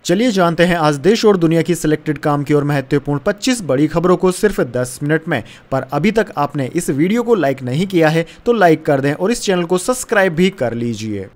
चलिए जानते हैं आज देश और दुनिया की सिलेक्टेड काम की और महत्वपूर्ण 25 बड़ी खबरों को सिर्फ 10 मिनट में। पर अभी तक आपने इस वीडियो को लाइक नहीं किया है तो लाइक कर दें और इस चैनल को सब्सक्राइब भी कर लीजिए।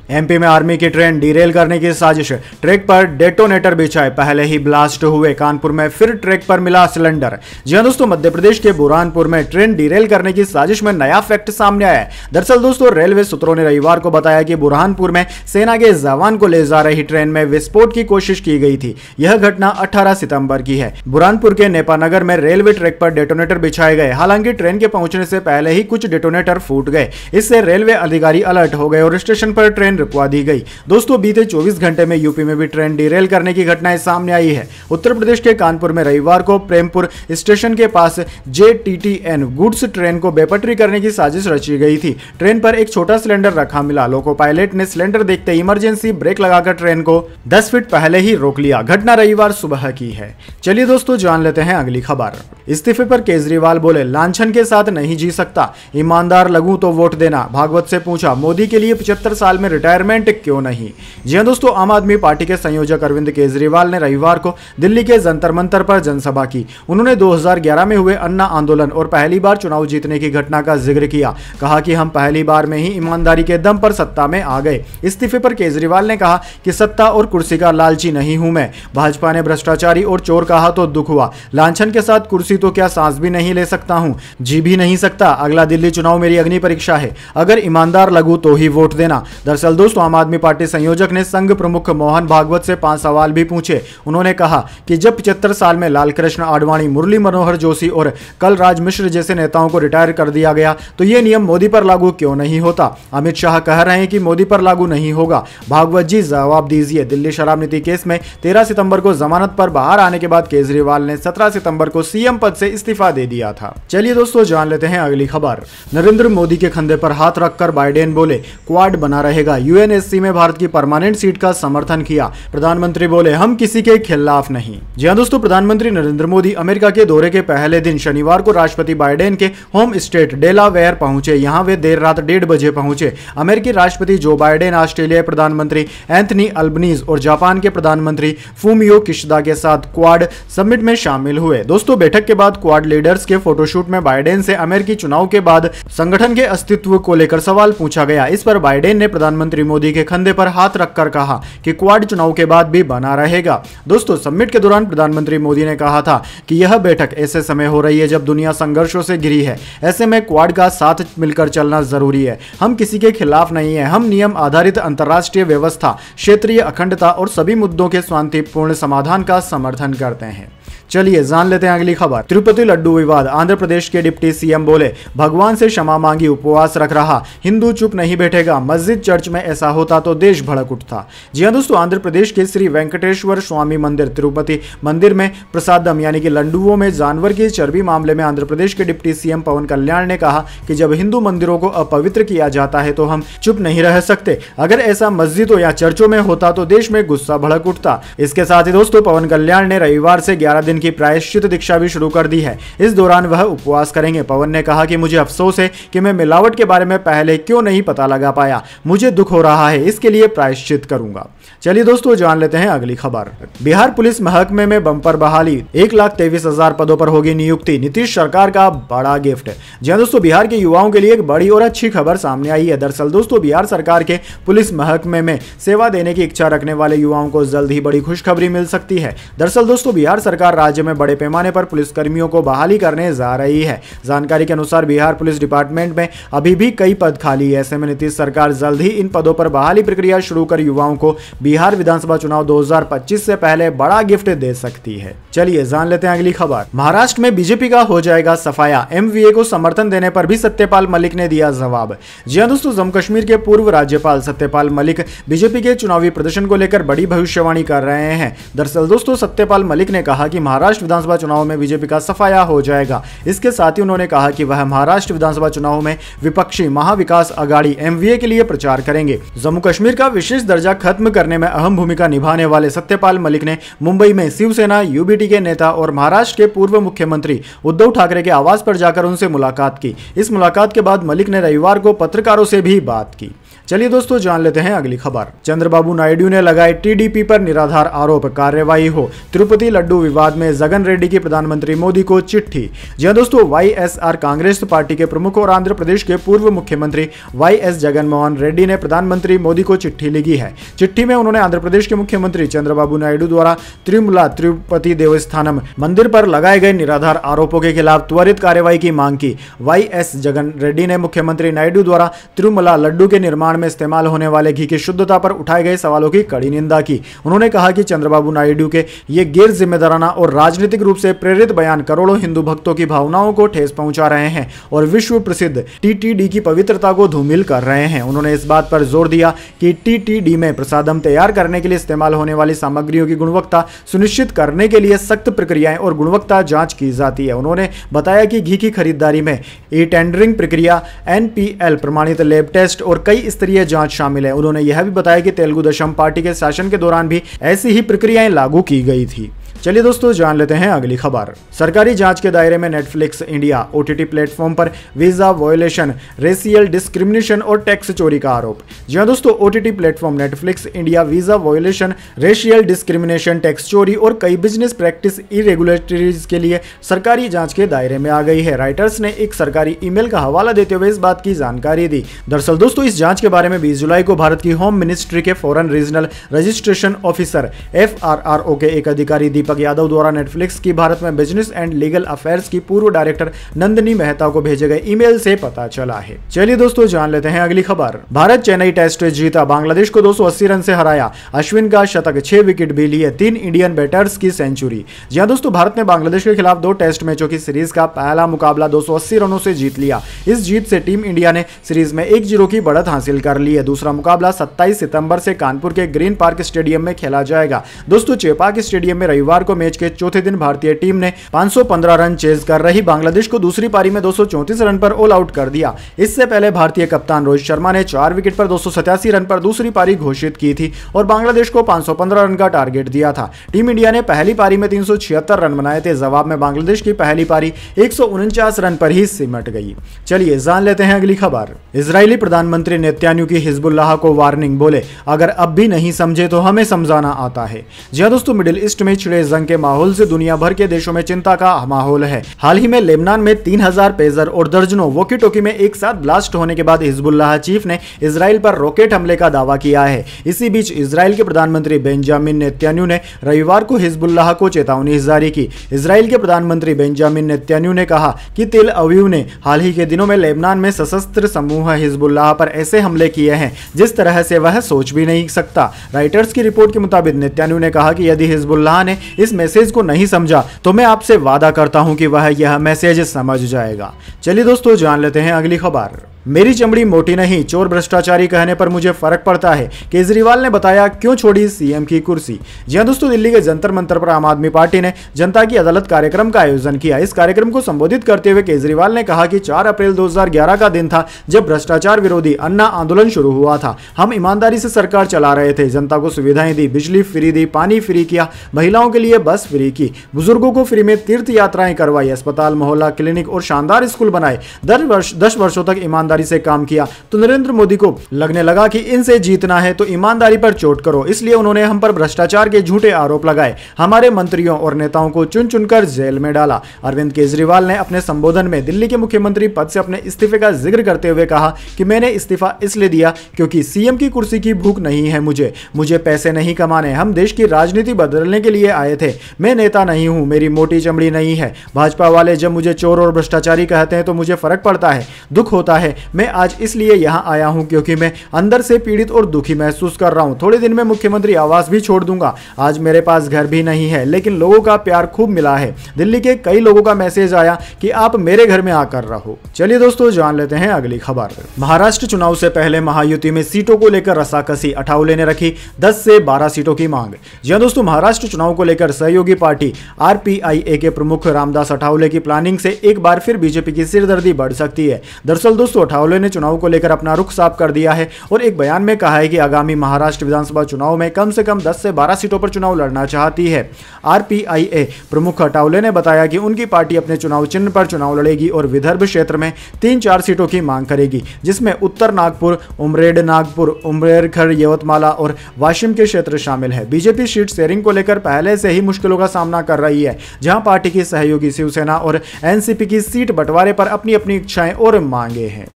एमपी में आर्मी की ट्रेन डिरेल करने की साजिश, ट्रैक पर डेटोनेटर बिछाए, पहले ही ब्लास्ट हुए। कानपुर में फिर ट्रैक पर मिला सिलेंडर। जी हां दोस्तों, मध्य प्रदेश के बुरहानपुर में ट्रेन डिरेल करने की साजिश में नया फैक्ट सामने आया है। दरअसल दोस्तों, रेलवे सूत्रों ने रविवार को बताया कि बुरहानपुर में सेना के जवान को ले जा रही ट्रेन में विस्फोट की कोशिश की गई थी। यह घटना 18 सितंबर की है। बुरहानपुर के नेपानगर में रेलवे ट्रैक पर डेटोनेटर बिछाए गए। हालांकि ट्रेन के पहुंचने से पहले ही कुछ डेटोनेटर फूट गए। इससे रेलवे अधिकारी अलर्ट हो गए और स्टेशन पर ट्रेन रुकवा दी गई। दोस्तों, बीते 24 घंटे में यूपी में भी ट्रेन डिरेल करने की घटनाएं सामने आई है। उत्तर प्रदेश के कानपुर में रविवार को प्रेमपुर स्टेशन के पास JTTN गुड्स ट्रेन को बेपटरी करने की साजिश रची गई थी। ट्रेन पर एक छोटा सिलेंडर रखा मिला। लोको पायलट ने सिलेंडर देखते इमरजेंसी ब्रेक लगाकर ट्रेन को 10 फीट पहले ही रोक लिया। घटना रविवार सुबह की है। चलिए दोस्तों, जान लेते हैं अगली खबर। इस्तीफे पर केजरीवाल बोले, लांछन के साथ नहीं जी सकता, ईमानदार लगूं तो वोट देना। भागवत से पूछा, मोदी के लिए 75 साल में रिटायरमेंट क्यों नहीं। जी हां दोस्तों, आम आदमी पार्टी के संयोजक अरविंद केजरीवाल ने रविवार को दिल्ली के जंतर मंतर पर जनसभा की। उन्होंने 2011 में हुए अन्ना आंदोलन और पहली बार चुनाव जीतने की घटना का जिक्र किया। कहा कि हम पहली बार में ही ईमानदारी के दम पर सत्ता में आ गए। इस्तीफे पर केजरीवाल ने कहा कि सत्ता और कुर्सी का लालची नहीं हूं मैं। भाजपा ने भ्रष्टाचारी और चोर कहा तो दुख हुआ। लांछन के साथ कुर्सी तो क्या सांस भी नहीं ले सकता हूं, जी भी नहीं सकता। अगला दिल्ली चुनाव मेरी अग्नि परीक्षा है। अगर ईमानदार लगूं तो ही वोट देना। दरअसल दोस्तों, आम आदमी पार्टी संयोजक ने संघ प्रमुख मोहन भागवत से 5 सवाल भी पूछे। उन्होंने कहा कि जब 75 साल में लाल कृष्ण आडवाणी, मुरली मनोहर जोशी और कलराज मिश्र जैसे नेताओं को रिटायर कर दिया गया तो यह नियम मोदी पर लागू क्यों नहीं होता। अमित शाह कह रहे हैं कि मोदी पर लागू नहीं होगा। भागवत जी जवाब दीजिए। दिल्ली शराब नीति केस में 13 सितंबर को जमानत पर बाहर आने के बाद केजरीवाल ने 17 सितंबर को सीएम पद से इस्तीफा दे दिया था। चलिए दोस्तों, जान लेते हैं अगली खबर। नरेंद्र मोदी के कंधे पर हाथ रखकर बाइडेन बोले, क्वाड बना रहेगा। यूएनएससी में भारत की परमानेंट सीट का समर्थन किया। प्रधानमंत्री बोले, हम किसी के खिलाफ नहीं। जी हां दोस्तों, प्रधानमंत्री नरेंद्र मोदी अमेरिका के दौरे के पहले दिन शनिवार को राष्ट्रपति बाइडेन के होम स्टेट डेलावेयर पहुंचे। यहां वे देर रात 1:30 बजे पहुंचे। अमेरिकी राष्ट्रपति जो बाइडेन ऑस्ट्रेलियाई प्रधानमंत्री एंथनी अल्बनीज और जापान के प्रधानमंत्री फूमियो किशिदा के साथ क्वाड समिट में शामिल हुए। दोस्तों, बैठक के बाद क्वाड लीडर्स के फोटोशूट में बाइडेन से अमेरिकी चुनाव के बाद संगठन के अस्तित्व को लेकर सवाल पूछा गया। इस पर बाइडेन ने प्रधानमंत्री मोदी के कंधे पर हाथ रखकर कहा कि क्वाड चुनाव के बाद भी बना रहेगा। दोस्तों, समिट के दौरान प्रधानमंत्री मोदी ने कहा था कि यह बैठक ऐसे समय हो रही है जब दुनिया संघर्षों से घिरी है। ऐसे में क्वाड का साथ मिलकर चलना जरूरी है। हम किसी के खिलाफ नहीं है। हम नियम आधारित अंतर्राष्ट्रीय व्यवस्था, क्षेत्रीय अखंडता और सभी मुद्दों के शांतिपूर्ण समाधान का समर्थन करते हैं। चलिए जान लेते हैं अगली खबर। तिरुपति लड्डू विवाद, आंध्र प्रदेश के डिप्टी सीएम बोले, भगवान से क्षमा मांगी, उपवास रख रहा, हिंदू चुप नहीं बैठेगा। मस्जिद चर्च में ऐसा होता तो देश भड़क उठता। जी हां दोस्तों, आंध्र प्रदेश के श्री वेंकटेश्वर स्वामी मंदिर तिरुपति मंदिर में प्रसादम यानी कि लड्डुओं में जानवर की चर्बी मामले में आंध्र प्रदेश के डिप्टी सीएम पवन कल्याण ने कहा कि जब हिंदू मंदिरों को अपवित्र किया जाता है तो हम चुप नहीं रह सकते। अगर ऐसा मस्जिदों या चर्चों में होता तो देश में गुस्सा भड़क उठता। इसके साथ ही दोस्तों, पवन कल्याण ने रविवार से 11 दिन की प्रायश्चित दीक्षा भी शुरू कर दी है। इस दौरान वह उपवास करेंगे। पवन ने कहा कि मुझे अफसोस है कि मैं मिलावट के बारे में पहले क्यों नहीं पता लगा पाया। मुझे दुख हो रहा है, इसके लिए प्रायश्चित करूंगा। चलिए दोस्तों, जान लेते हैं अगली खबर। बिहार पुलिस महकमे में बम्पर बहाली, 1,23,000 पदों पर होगी नियुक्ति। नीतीश सरकार का बड़ा गिफ्ट। जी हां दोस्तों, बिहार के युवाओं के लिए एक बड़ी और अच्छी खबर सामने आई है। दरअसल दोस्तों, बिहार सरकार के पुलिस महकमे में सेवा देने की इच्छा रखने वाले युवाओं को जल्द ही बड़ी खुशखबरी मिल सकती है। दरअसल दोस्तों, बिहार सरकार राज्य में बड़े पैमाने पर पुलिसकर्मियों को बहाली करने जा रही है। जानकारी के अनुसार बिहार पुलिस डिपार्टमेंट में अभी भी कई पद खाली है। ऐसे में नीतीश सरकार जल्द ही इन पदों पर बहाली प्रक्रिया शुरू कर युवाओं को बिहार विधानसभा चुनाव 2025 से पहले बड़ा गिफ्ट दे सकती है। चलिए जान लेते हैं अगली खबर। महाराष्ट्र में बीजेपी का हो जाएगा सफाया, MVA को समर्थन देने पर भी सत्यपाल मलिक ने दिया जवाब। जी हां दोस्तों, जम्मू कश्मीर के पूर्व राज्यपाल सत्यपाल मलिक बीजेपी के चुनावी प्रदर्शन को लेकर बड़ी भविष्यवाणी कर रहे हैं। दरअसल दोस्तों, सत्यपाल मलिक ने कहा कि महाराष्ट्र विधानसभा चुनाव में बीजेपी का सफाया हो जाएगा। इसके साथ ही उन्होंने कहा कि वह महाराष्ट्र विधानसभा चुनाव में विपक्षी महाविकास आघाड़ी MVA के लिए प्रचार करेंगे। जम्मू कश्मीर का विशेष दर्जा खत्म करने में अहम भूमिका निभाने वाले सत्यपाल मलिक ने मुंबई में शिवसेना UBT के नेता और महाराष्ट्र के पूर्व मुख्यमंत्री उद्धव ठाकरे के आवास पर जाकर उनसे मुलाकात की। इस मुलाकात के बाद मलिक ने रविवार को पत्रकारों से भी बात की। चलिए दोस्तों जान लेते हैं अगली खबर। चंद्रबाबू नायडू ने लगाए टीडीपी पर निराधार आरोप, कार्रवाई हो। तिरुपति लड्डू विवाद में जगन रेड्डी की प्रधानमंत्री मोदी को चिट्ठी। जी हां दोस्तों, वाईएसआर कांग्रेस पार्टी के प्रमुख और आंध्र प्रदेश के पूर्व मुख्यमंत्री वाईएस जगनमोहन रेड्डी ने प्रधानमंत्री मोदी को चिट्ठी लिखी है। चिट्ठी में उन्होंने आंध्र प्रदेश के मुख्यमंत्री चंद्रबाबू नायडू द्वारा तिरुमला तिरुपति देवस्थानम मंदिर पर लगाए गए निराधार आरोपों के खिलाफ त्वरित कार्रवाई की मांग की। वाईएस जगन रेड्डी ने मुख्यमंत्री नायडू द्वारा तिरुमला लड्डू के निर्माण में इस्तेमाल होने वाले घी की शुद्धता पर उठाए गए सवालों की कड़ी निंदा की। उन्होंने कहा कि चंद्रबाबू नायडू के ये गैर जिम्मेदाराना और राजनीतिक रूप से प्रेरित बयान करोड़ों हिंदू भक्तों की भावनाओं को ठेस पहुंचा रहे हैं और विश्व प्रसिद्ध टीटीडी की पवित्रता को धूमिल कर रहे हैं। उन्होंने इस बात पर जोर दिया कि टीटीडी में प्रसादम तैयार करने के लिए इस्तेमाल होने वाली सामग्रियों की गुणवत्ता सुनिश्चित करने के लिए सख्त प्रक्रियाएं और गुणवत्ता जांच की जाती है। उन्होंने बताया कि घी की खरीदारी में ई टेंडरिंग प्रक्रिया, एनपीएल प्रमाणित लैब टेस्ट और कई स्तरीय जांच शामिल है। उन्होंने यह भी बताया कि तेलुगु देशम पार्टी के शासन के दौरान भी ऐसी ही प्रक्रियाएं लागू की गई थी। चलिए दोस्तों जान लेते हैं अगली खबर। सरकारी जांच के दायरे में नेटफ्लिक्स इंडिया ओटीटी प्लेटफॉर्म पर वीजा वायोलेशन, रेशियल डिस्क्रिमिनेशन और टैक्स चोरी का आरोप। जी हां दोस्तों, OTT platform Netflix India visa violation, racial discrimination, tax चोरी और कई बिजनेस प्रैक्टिस इरेगुलरिटीज के लिए सरकारी जांच के दायरे में आ गई है। राइटर्स ने एक सरकारी ईमेल का हवाला देते हुए इस बात की जानकारी दी। दरअसल दोस्तों, इस जांच के बारे में 20 जुलाई को भारत की होम मिनिस्ट्री के foreign regional registration officer FRRO के एक अधिकारी दीपक यादव द्वारा नेटफ्लिक्स की भारत में बिजनेस एंड लीगल अफेयर्स की पूर्व डायरेक्टर नंदिनी मेहता को भेजे गए ईमेल से पता चला है। चलिए दोस्तों जान लेते हैं अगली खबर। भारत चेन्नई टेस्ट जीता, बांग्लादेश को 280 रन से हराया। अश्विन का शतक, 6 विकेट भी लिए, 3 इंडियन बैटर्स की सेंचुरी। जी हां दोस्तों, भारत ने बांग्लादेश के खिलाफ 2 टेस्ट मैचों की सीरीज का पहला मुकाबला 280 रनों से जीत लिया। इस जीत से टीम इंडिया ने सीरीज में 1-0 की बढ़त हासिल कर ली है। दूसरा मुकाबला 27 सितंबर से कानपुर के ग्रीन पार्क स्टेडियम में खेला जाएगा। दोस्तों, चेपाक स्टेडियम में रविवार को मैच के चौथे दिन भारतीय टीम ने 515 रन चेज कर रही बांग्लादेश को दूसरी पारी में 234 रन पर ऑल आउट कर दिया। इससे पहले भारतीय कप्तान रोहित शर्मा ने 4 विकेट पर 287 रन पर दूसरी पारी घोषित की थी और बांग्लादेश को 515 रन का टारगेट दिया था। टीम इंडिया ने पहली पारी में 376 रन बनाए थे। जवाब में बांग्लादेश की पहली पारी 149 रन पर ही सिमट गई। चलिए जान लेते हैं अगली खबर। इजरायली प्रधानमंत्री नेतन्याहू की हिजबुल्लाह को वार्निंग, बोले अगर अब भी नहीं समझे तो हमें समझाना आता है। जी हां दोस्तों, मिडिल ईस्ट में छिड़े जंग के माहौल से दुनिया भर के देशों में चिंता का माहौल है। हाल ही में लेबनान में 3000 पेजर और दर्जनों वॉकी टॉकी में एक साथ ब्लास्ट होने के बाद हिजबुल्लाह चीफ ने इजराइल पर रॉकेट हमले का दावा किया है। इसी बीच इजराइल के प्रधानमंत्री बेंजामिन नेतन्याहू ने रविवार को हिजबुल्लाह को चेतावनी जारी की। इजराइल के प्रधानमंत्री बेंजामिन नेतन्याहू ने कहा कि तेल अवीव ने हाल ही के दिनों में लेबनान में सशस्त्र समूह हिजबुल्लाह पर ऐसे हमले किए हैं जिस तरह से वह सोच भी नहीं सकता। राइटर्स की रिपोर्ट के मुताबिक नेतन्याहू ने कहा कि यदि हिजबुल्लाह ने इस मैसेज को नहीं समझा तो मैं आपसे वादा करता हूं कि वह यह मैसेज समझ जाएगा। चलिए दोस्तों जान लेते हैं अगली खबर। मेरी चमड़ी मोटी नहीं, चोर भ्रष्टाचारी कहने पर मुझे फर्क पड़ता है, केजरीवाल ने बताया क्यों छोड़ी सीएम की कुर्सी। जी हां दोस्तों, दिल्ली के जंतर मंतर पर आम आदमी पार्टी ने जनता की अदालत कार्यक्रम का आयोजन किया। इस कार्यक्रम को संबोधित करते हुए केजरीवाल ने कहा कि 4 अप्रैल 2011 का दिन था जब भ्रष्टाचार विरोधी अन्ना आंदोलन शुरू हुआ था। हम ईमानदारी से सरकार चला रहे थे, जनता को सुविधाएं दी, बिजली फ्री दी, पानी फ्री किया, महिलाओं के लिए बस फ्री की, बुजुर्गों को फ्री में तीर्थ यात्राएं करवाई, अस्पताल, मोहल्ला क्लिनिक और शानदार स्कूल बनाए। 10 वर्षों तक ईमानदारी से काम किया तो नरेंद्र मोदी को लगने लगा कि इनसे जीतना है तो ईमानदारी पर चोट करो, इसलिए उन्होंने हम पर भ्रष्टाचार के झूठे आरोप लगाए, हमारे मंत्रियों और नेताओं को चुन चुनकर जेल में डाला। अरविंद केजरीवाल ने अपने संबोधन में दिल्ली के मुख्यमंत्री पद से अपने इस्तीफे का जिक्र करते हुए कहा कि मैंने इस्तीफा इसलिए दिया क्योंकि सीएम की कुर्सी की भूख नहीं है मुझे पैसे नहीं कमाने, हम देश की राजनीति बदलने के लिए आए थे, मैं नेता नहीं हूं, मेरी मोटी चमड़ी नहीं है। भाजपा वाले जब मुझे चोर और भ्रष्टाचारी कहते हैं तो मुझे फर्क पड़ता है, दुख होता है। मैं आज इसलिए यहां आया हूं क्योंकि मैं अंदर से पीड़ित और दुखी महसूस कर रहा हूं। थोड़े दिन में मुख्यमंत्री आवास भी छोड़ दूंगा। आज मेरे पास घर भी नहीं है लेकिन लोगों का प्यार खूब मिला है। दिल्ली के कई लोगों का मैसेज आया कि आप मेरे घर में आकर रहो। चलिए दोस्तों जान लेते हैं अगली खबर। महाराष्ट्र चुनाव से पहले महायुति में सीटों को लेकर रसाकसी, अठावले ने रखी 10 से 12 सीटों की मांग। जी हां दोस्तों, महाराष्ट्र चुनाव को लेकर सहयोगी पार्टी आरपीआईए के प्रमुख रामदास अठावले की प्लानिंग से एक बार फिर बीजेपी की सिरदर्दी बढ़ सकती है। दरअसल दोस्तों, अठावले ने चुनाव को लेकर अपना रुख साफ कर दिया है और एक बयान में कहा है कि आगामी महाराष्ट्र विधानसभा चुनाव में कम से कम 10 से 12 सीटों पर चुनाव लड़ना चाहती है। RPIA प्रमुख अठावले ने बताया कि उनकी पार्टी अपने चुनाव चिन्ह पर चुनाव लड़ेगी और विदर्भ क्षेत्र में 3-4 सीटों की मांग करेगी, जिसमें उत्तर नागपुर, उमरेड नागपुर, उमरेरखर, यवतमाला और वाशिम के क्षेत्र शामिल है। बीजेपी सीट शेयरिंग को लेकर पहले से ही मुश्किलों का सामना कर रही है, जहां पार्टी की सहयोगी शिवसेना और एनसीपी की सीट बंटवारे पर अपनी अपनी इच्छाएं और मांगे हैं।